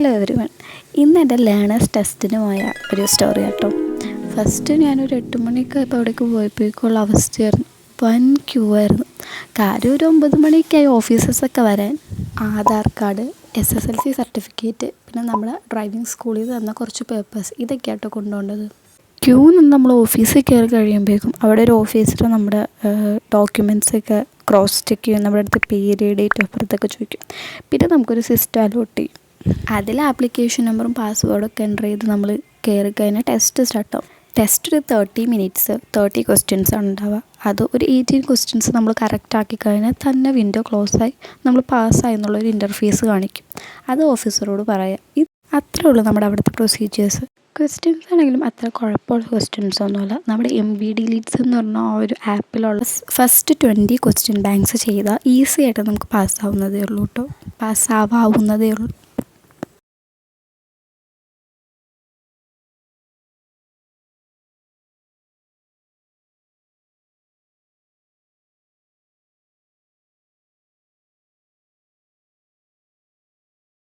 Hello everyone. ഇന്ന് എൻ്റെ learners ടെസ്റ്റിന് പോയ ഒരു സ്റ്റോറി കേട്ടോ. ഫസ്റ്റ് ഞാനൊരു 8 മണിയൊക്കെ ആയപ്പോൾ അവിടേക്ക് പോയപ്പോഴേക്കുള്ള അവസ്ഥയായിരുന്നു. വൻ ക്യൂ ആയിരുന്നു. കാര്യം ഒരു 9 മണിയൊക്കെ ആയി ഓഫീസേഴ്സൊക്കെ വരാൻ. ആധാർ കാർഡ്, SSLC സർട്ടിഫിക്കറ്റ്, പിന്നെ നമ്മുടെ ഡ്രൈവിംഗ് സ്കൂളിൽ നിന്ന് തന്ന കുറച്ച് പേപ്പേഴ്സ്, ഇതൊക്കെ ആട്ടോ കൊണ്ടുപോകേണ്ടത്. ക്യൂ നിന്ന് നമ്മൾ ഓഫീസിൽ കയറി കഴിയുമ്പോഴേക്കും അവിടെ ഒരു ഓഫീസർ നമ്മുടെ ഡോക്യുമെൻറ്റ്സൊക്കെ ക്രോസ് ചെക്ക് ചെയ്യും. നമ്മുടെ അടുത്ത് പേര്, ഡേറ്റ് ഓഫ് ബർത്ത് ഒക്കെ ചോദിക്കും. പിന്നെ നമുക്കൊരു സിസ്റ്റം അലോട്ട് ചെയ്യും. അതിൽ ആപ്ലിക്കേഷൻ നമ്പറും പാസ്വേഡൊക്കെ എൻ്റർ ചെയ്ത് നമ്മൾ കയറി കഴിഞ്ഞാൽ ടെസ്റ്റ് സ്റ്റാർട്ടാവും. ടെസ്റ്റ് ഒരു 30 മിനിറ്റ്സ് 30 ക്വസ്റ്റ്യൻസ് ആണ് ഉണ്ടാവുക. അത് ഒരു 18 ക്വസ്റ്റ്യൻസ് നമ്മൾ കറക്റ്റ് ആക്കി കഴിഞ്ഞാൽ തന്നെ വിൻഡോ ക്ലോസായി നമ്മൾ പാസ്സായി എന്നുള്ളൊരു ഇൻ്റർഫേസ് കാണിക്കും. അത് ഓഫീസറോട് പറയാം. അത്രേ ഉള്ളൂ നമ്മുടെ അവിടുത്തെ പ്രൊസീജിയേഴ്സ്. ക്വസ്റ്റ്യൻസ് ആണെങ്കിലും അത്ര കുഴപ്പമുള്ള ക്വസ്റ്റ്യൻസ് ഒന്നുമല്ല. നമ്മുടെ MBD ലീഡ്സ് എന്ന് പറഞ്ഞ ആ ഒരു ആപ്പിലുള്ള ഫസ്റ്റ് 20 ക്വസ്റ്റ്യൻ ബാങ്ക്സ് ചെയ്താൽ ഈസി ആയിട്ട് നമുക്ക് പാസ്സാവുന്നതേ ഉള്ളൂ കേട്ടോ.